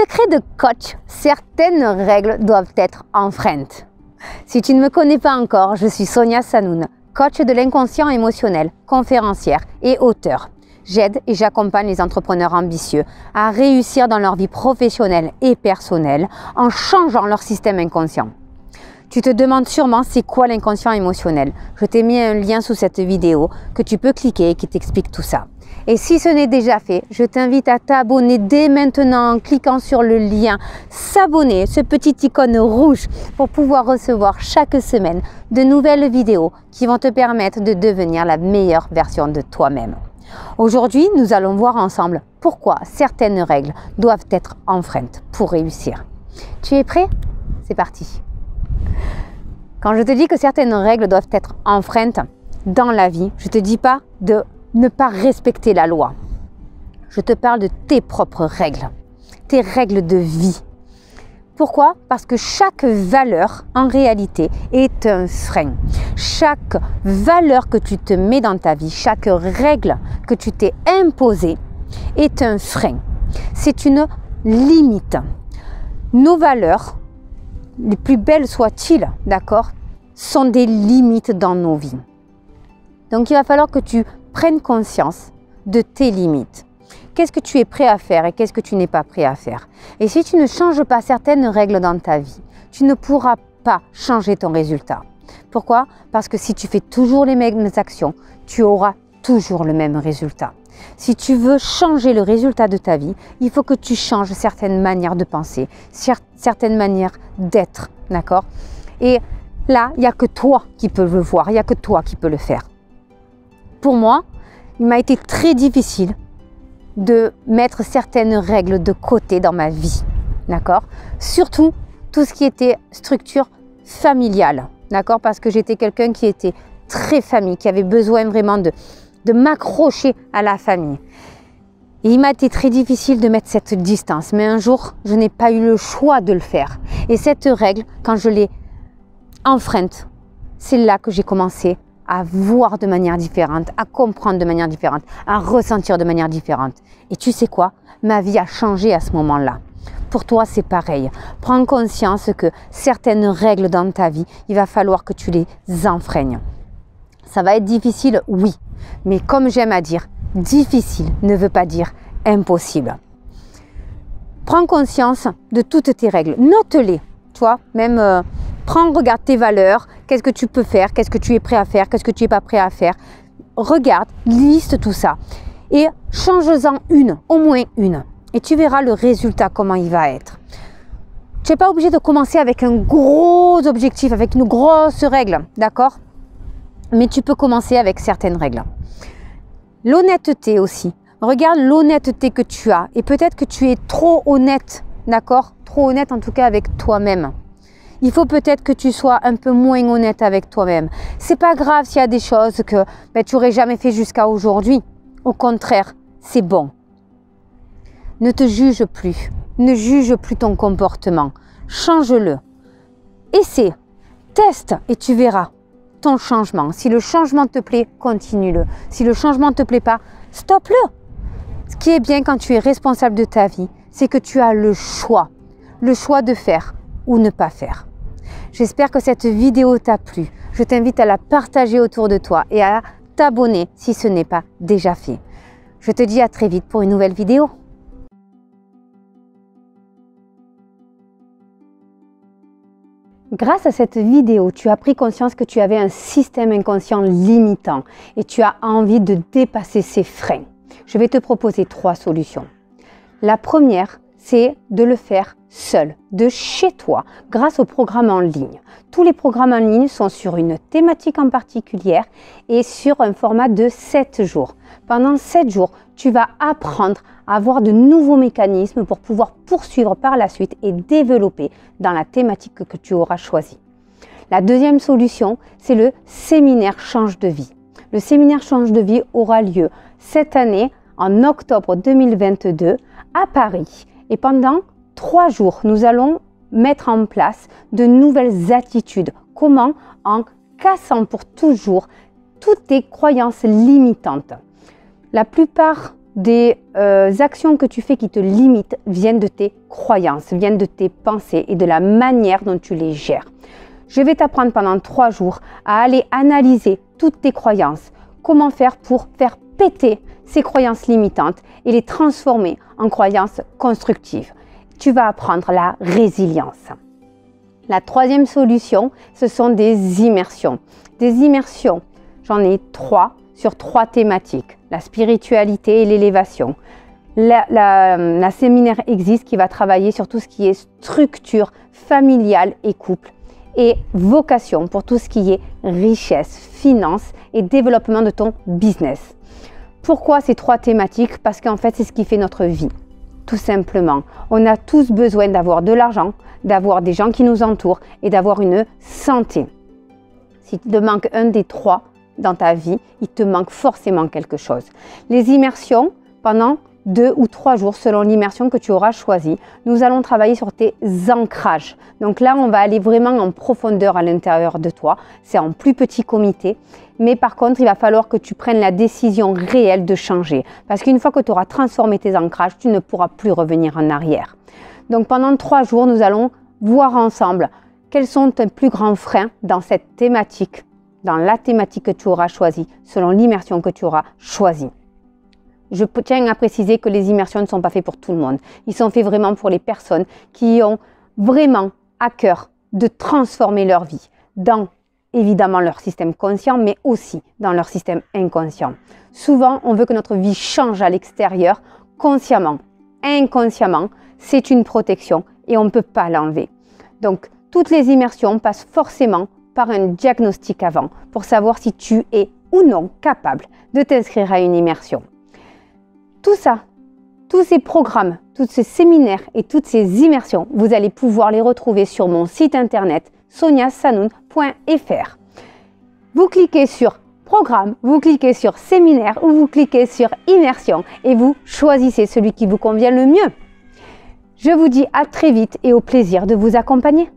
Secret de coach, certaines règles doivent être enfreintes. Si tu ne me connais pas encore, je suis Sonia Sanoun, coach de l'inconscient émotionnel, conférencière et auteure. J'aide et j'accompagne les entrepreneurs ambitieux à réussir dans leur vie professionnelle et personnelle en changeant leur système inconscient. Tu te demandes sûrement c'est quoi l'inconscient émotionnel. Je t'ai mis un lien sous cette vidéo que tu peux cliquer et qui t'explique tout ça. Et si ce n'est déjà fait, je t'invite à t'abonner dès maintenant en cliquant sur le lien s'abonner, ce petit icône rouge, pour pouvoir recevoir chaque semaine de nouvelles vidéos qui vont te permettre de devenir la meilleure version de toi-même. Aujourd'hui, nous allons voir ensemble pourquoi certaines règles doivent être enfreintes pour réussir. Tu es prêt? C'est parti! Quand je te dis que certaines règles doivent être enfreintes dans la vie, je ne te dis pas de ne pas respecter la loi. Je te parle de tes propres règles, tes règles de vie. Pourquoi? Parce que chaque valeur, en réalité, est un frein. Chaque valeur que tu te mets dans ta vie, chaque règle que tu t'es imposée est un frein. C'est une limite. Nos valeurs, les plus belles soient-ils, d'accord, sont des limites dans nos vies. Donc il va falloir que tu prennes conscience de tes limites. Qu'est-ce que tu es prêt à faire et qu'est-ce que tu n'es pas prêt à faire? Et si tu ne changes pas certaines règles dans ta vie, tu ne pourras pas changer ton résultat. Pourquoi? Parce que si tu fais toujours les mêmes actions, tu auras toujours le même résultat. Si tu veux changer le résultat de ta vie, il faut que tu changes certaines manières de penser, certaines manières d'être, d'accord? Et là, il n'y a que toi qui peux le voir, il n'y a que toi qui peux le faire. Pour moi, il m'a été très difficile de mettre certaines règles de côté dans ma vie, d'accord? Surtout tout ce qui était structure familiale, d'accord? Parce que j'étais quelqu'un qui était très famille, qui avait besoin vraiment de m'accrocher à la famille. Et il m'a été très difficile de mettre cette distance, mais un jour, je n'ai pas eu le choix de le faire. Et cette règle, quand je l'ai enfreinte, c'est là que j'ai commencé à voir de manière différente, à comprendre de manière différente, à ressentir de manière différente. Et tu sais quoi? Ma vie a changé à ce moment-là. Pour toi, c'est pareil. Prends conscience que certaines règles dans ta vie, il va falloir que tu les enfreignes. Ça va être difficile, oui. Mais comme j'aime à dire, difficile ne veut pas dire impossible. Prends conscience de toutes tes règles. Note-les. Toi, même regarde tes valeurs. Qu'est-ce que tu peux faire? Qu'est-ce que tu es prêt à faire? Qu'est-ce que tu n'es pas prêt à faire? Regarde, liste tout ça. Et change-en une, au moins une. Et tu verras le résultat, comment il va être. Tu n'es pas obligé de commencer avec un gros objectif, avec une grosse règle, d'accord? Mais tu peux commencer avec certaines règles. L'honnêteté aussi. Regarde l'honnêteté que tu as. Et peut-être que tu es trop honnête, d'accord? Trop honnête en tout cas avec toi-même. Il faut peut-être que tu sois un peu moins honnête avec toi-même. C'est pas grave s'il y a des choses que tu n'aurais jamais fait jusqu'à aujourd'hui. Au contraire, c'est bon. Ne te juge plus. Ne juge plus ton comportement. Change-le. Essaie. Teste et tu verras ton changement. Si le changement te plaît, continue-le. Si le changement ne te plaît pas, stoppe-le. Ce qui est bien quand tu es responsable de ta vie, c'est que tu as le choix de faire ou ne pas faire. J'espère que cette vidéo t'a plu. Je t'invite à la partager autour de toi et à t'abonner si ce n'est pas déjà fait. Je te dis à très vite pour une nouvelle vidéo. Grâce à cette vidéo, tu as pris conscience que tu avais un système inconscient limitant et tu as envie de dépasser ces freins. Je vais te proposer 3 solutions. La première, c'est de le faire seul, de chez toi, grâce aux programmes en ligne. Tous les programmes en ligne sont sur une thématique en particulier et sur un format de 7 jours. Pendant 7 jours, tu vas apprendre à avoir de nouveaux mécanismes pour pouvoir poursuivre par la suite et développer dans la thématique que tu auras choisie. La deuxième solution, c'est le séminaire Change de vie. Le séminaire Change de vie aura lieu cette année, en octobre 2022, à Paris. Et pendant 3 jours, nous allons mettre en place de nouvelles attitudes. Comment? En cassant pour toujours toutes tes croyances limitantes. La plupart des actions que tu fais qui te limitent viennent de tes croyances, viennent de tes pensées et de la manière dont tu les gères. Je vais t'apprendre pendant 3 jours à aller analyser toutes tes croyances, comment faire pour faire péter ces croyances limitantes et les transformer en croyances constructives. Tu vas apprendre la résilience. La 3e solution, ce sont des immersions. Des immersions, j'en ai 3 sur 3 thématiques. La spiritualité et l'élévation. La séminaire existe qui va travailler sur tout ce qui est structure familiale et couple. Et vocation pour tout ce qui est richesse, finance et développement de ton business. Pourquoi ces 3 thématiques? Parce qu'en fait, c'est ce qui fait notre vie. Tout simplement, on a tous besoin d'avoir de l'argent, d'avoir des gens qui nous entourent et d'avoir une santé. Si tu te manques un des 3 dans ta vie, il te manque forcément quelque chose. Les immersions, pendant 2 ou 3 jours, selon l'immersion que tu auras choisie, nous allons travailler sur tes ancrages. Donc là, on va aller vraiment en profondeur à l'intérieur de toi. C'est en plus petit comité. Mais par contre, il va falloir que tu prennes la décision réelle de changer. Parce qu'une fois que tu auras transformé tes ancrages, tu ne pourras plus revenir en arrière. Donc pendant 3 jours, nous allons voir ensemble quels sont tes plus grands freins dans cette thématique, dans la thématique que tu auras choisie, selon l'immersion que tu auras choisie. Je tiens à préciser que les immersions ne sont pas faites pour tout le monde. Ils sont faits vraiment pour les personnes qui ont vraiment à cœur de transformer leur vie dans évidemment leur système conscient, mais aussi dans leur système inconscient. Souvent, on veut que notre vie change à l'extérieur, consciemment. Inconsciemment, c'est une protection et on ne peut pas l'enlever. Donc, toutes les immersions passent forcément par un diagnostic avant pour savoir si tu es ou non capable de t'inscrire à une immersion. Tout ça, tous ces programmes, tous ces séminaires et toutes ces immersions, vous allez pouvoir les retrouver sur mon site internet soniasanoun.fr. Vous cliquez sur programme, vous cliquez sur séminaire ou vous cliquez sur immersion et vous choisissez celui qui vous convient le mieux. Je vous dis à très vite et au plaisir de vous accompagner.